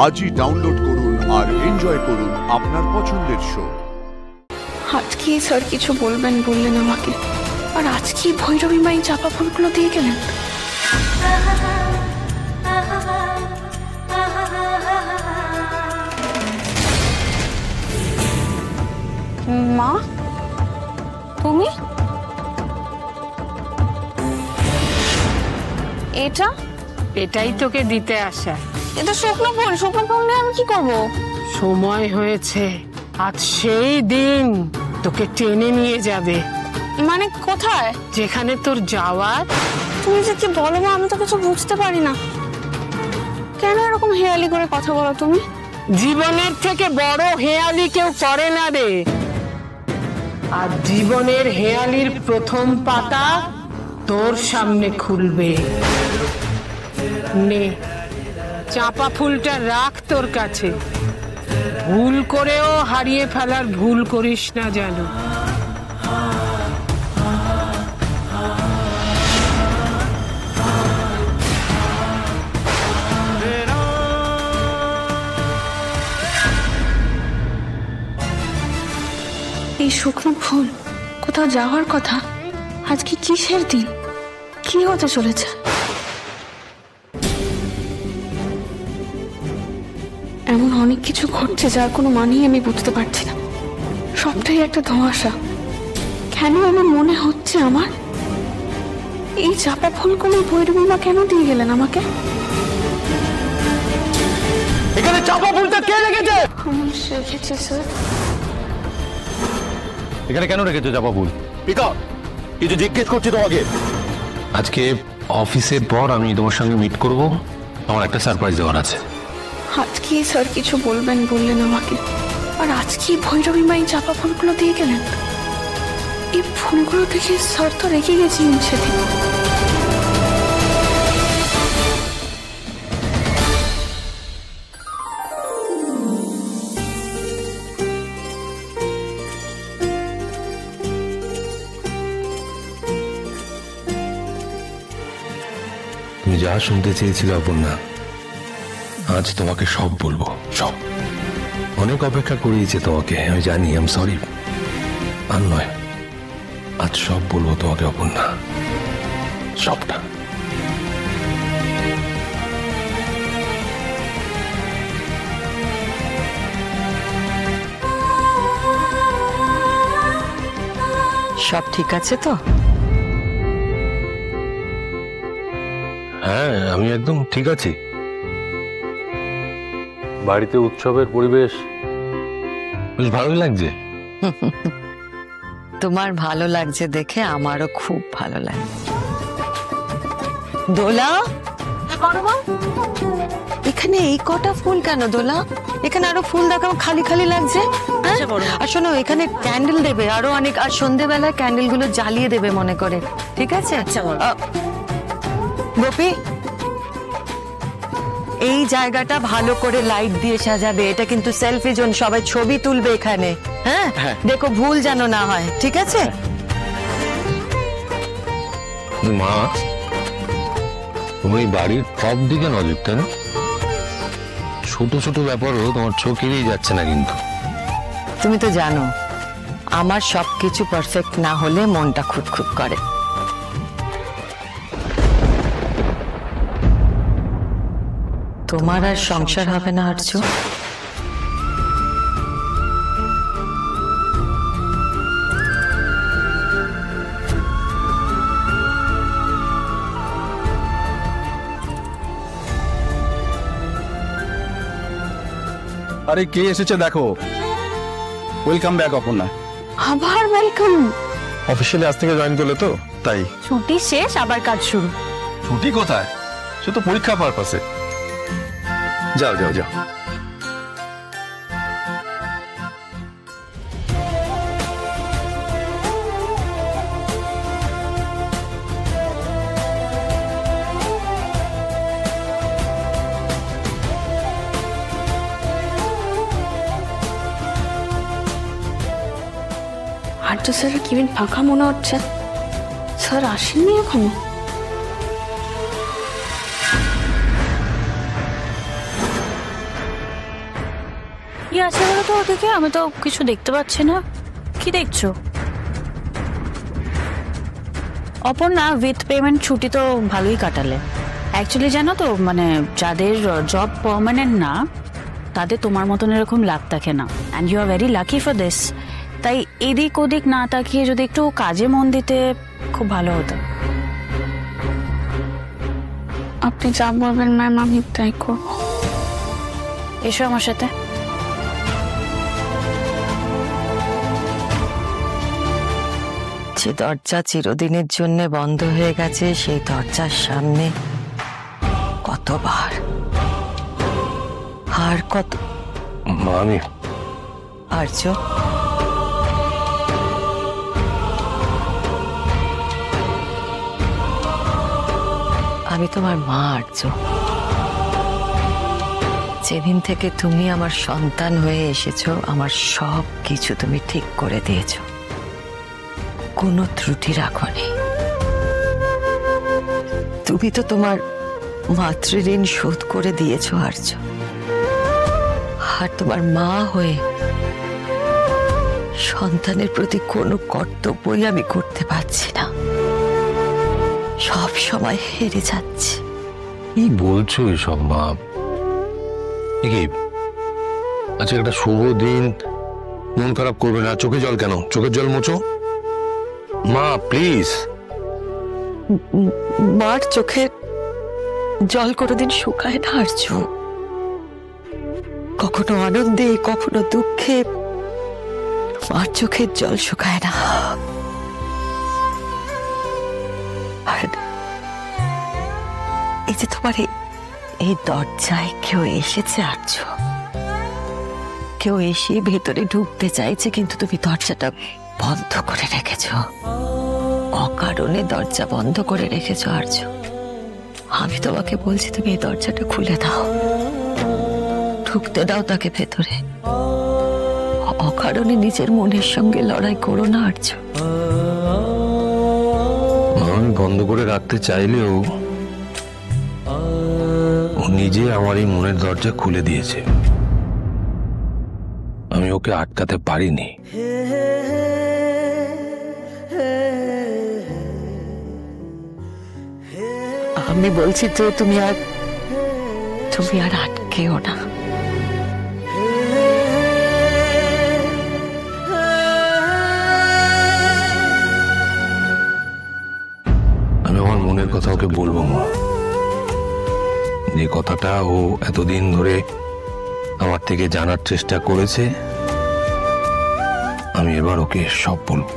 আজই ডাউনলোড করুন আর এনজয় করুন আপনার পছন্দের শো। আজকে স্যার কিছু বলবেন বললেন আমাকে, আর আজকে ভৈরবী মাই চাপা ফুলগুলো দিয়ে গেলেন। মা, তুমি এটাই তোকে দিতে আসা। এটা শুকনো ফুল, শুকনো ফুল নিয়ে আমি কি করবো? সময় হয়েছে, আজ সেই দিন তোকে টেনে নিয়ে যাবে। মানে কোথায়? যেখানে তোর যাওয়ার। তুমি যে কি বলো মা, আমি তো কিছু বুঝতে পারি না। কেন এরকম হেয়ালি করে কথা বলো তুমি? জীবনের থেকে বড় হেয়ালি কেউ করে না রে। আর জীবনের হেয়ালির প্রথম পাতা তোর সামনে খুলবে। নে, চাপা ফুলটা রাখ তোর কাছে। ভুল করেও হারিয়ে ফেলার ভুল করিস না যেন। এই শুকনো ফুল কোথাও যাওয়ার কথা। আজকে কিসের দিন? কি হতে চলেছে? এমন অনেক কিছু ঘটছে যার কোনো মানেই আমি বুঝতে পারছি না। সবটাই একটা ধোঁয়াশা। কেন এমন মনে হচ্ছে আমার? এই চাপা ফুলগুলো ভৈরবী মা কেন দিয়ে গেলেন আমাকে? এখানে চাপা ফুলটা কে রেখেছে? আমি রেখেছি স্যার। এখানে কেন রেখেছো চাপা ফুল? পিকা, কিছু জিজ্ঞেস করছি তোমাকে। আজকে অফিসের পর আমি তোমার সঙ্গে মিট করব। আমার একটা সারপ্রাইজ দেওয়ার আছে। আজকে স্যার কিছু বলবেন বললেন আমাকে, আর আজকে ভৈরবী মাই চাপা ফুলগুলো দিয়ে গেলেন। এই ফুলগুলো দেখে স্যার তো রেখে গেছিলেন সেদিন। তুমি যা শুনতে চেয়েছিলে অপর্ণা, আজ তোমাকে সব বলবো। সব। অনেক অপেক্ষা করিয়েছে তোমাকে, আমি জানি। I am sorry. আর নয়, আজ সব বলবো তোমাকে অপর্ণা, সবটা। সব ঠিক আছে তো? হ্যাঁ, আমি একদম ঠিক আছি। বাড়িতে উৎসবের পরিবেশ বেশ ভালোই লাগছে। তোমার ভালো লাগছে দেখে আমারও খুব ভালো লাগে। দোলা, এখানে এই কটা ফুল কেন দোলা? এখানে আরো ফুল দেখাও, খালি খালি লাগছে। আর শোনো, এখানে ক্যান্ডেল দেবে আরো অনেক, আর সন্ধ্যেবেলা ক্যান্ডেল গুলো জ্বালিয়ে দেবে মনে করে, ঠিক আছে? গোপী, এই জায়গাটা ভালো করে লাইট দিয়ে সাজাবে। এটা কিন্তু সেলফি জোন, সবাই ছবি তুলবে এখানে। হ্যাঁ, দেখো ভুল যেন না হয়, ঠিক আছে? মা, তুমি বাড়ির সব দিকে নজর, তাই না? ছোট ছোট ব্যাপারও তোমার চোখ এড়িয়ে যাচ্ছে না কিন্তু। তুমি তো জানো আমার সবকিছু পারফেক্ট না হলে মনটা খুঁতখুত করে। তোমার আর সংসার হবে না আর্য। আরে কে এসেছে দেখো। Welcome back Aparna. আবার ওয়েলকাম। অফিসিয়ালি আজ থেকে জয়েন করলে তো, তাই। ছুটি শেষ, আবার কাজ শুরু। ছুটি কোথায়? সে তো পরীক্ষা পারপাসে। যাও যাও যাও। আর তো স্যার কেবিন ফাঁকা মনে হচ্ছে। স্যার আসেননি এখনো? কি আছে বলো তো ওদিকে? আমি তো কিছু দেখতে পাচ্ছি না। কি দেখছো? অপর্ণা, উইথ পেমেন্ট ছুটি তো ভালোই কাটালে। অ্যাকচুয়ালি জানো তো, মানে যাদের জব পার্মানেন্ট না তাদের তোমার মতন এরকম লাক থাকে না, and you are very lucky for this. তাই এদিক ওদিক না তাকিয়ে যদি একটু কাজে মন দিতে খুব ভালো হতো। আপনি যা বলবেন ম্যাম আমি তাই করবো। এসো আমার সাথে। যে দরজা চিরদিনের জন্য বন্ধ হয়ে গেছে, সেই দরজার সামনে কতবার আর কত। মা, আমি আর্য, আমি তোমার মা আর্য। যেদিন থেকে তুমি আমার সন্তান হয়ে এসেছো, আমার সব কিছু তুমি ঠিক করে দিয়েছো, কোনো ত্রুটি রাখোনি। তুমি তো তোমার মাতৃঋণ শোধ করে দিয়েছো আর্য। আর তোমার মা হয়ে সন্তানের প্রতি কোনো কর্তব্যই আমি করতে পারছি না, সব সময় হেরে যাচ্ছি। কি বলছো এসব মা? কি আচ্ছা, একটা শুভ দিন, মন খারাপ করবে না। চোখে জল কেন? চোখের জল মোছো মা, প্লিজ। মার চোখে জল কোনোদিন শুকায় না আর্য। কখনো আনন্দে, কখনো দুঃখে মার চোখের জল শুকায় না। আর এই যে তোমার এই দরজায় কেউ এসেছে আর্য, কেউ এসে ভেতরে ঢুকতে চাইছে, কিন্তু তুমি দরজাটা বন্ধ করে রেখেছ। অকারণে দরজা বন্ধ করে রেখেছ আর্য। আমি তোমাকে বলছি, তুমি এই দরজাটা খুলে দাও, ঢুকতে দাও তাকে ভেতরে। অকারণে নিজের মনের সঙ্গে লড়াই করো না আর্য। আমি বন্ধ করে রাখতে চাইলেও ও নিজে আমার এই মনের দরজা খুলে দিয়েছে, আমি ওকে আটকাতে পারিনি। আমি বলছি তো, তুমি আর আটকেও না। আমি আমার মনের কথা ওকে বলবো মা, যে কথাটা ও এতদিন ধরে আমার থেকে জানার চেষ্টা করেছে। আমি এবার ওকে সব বলবো।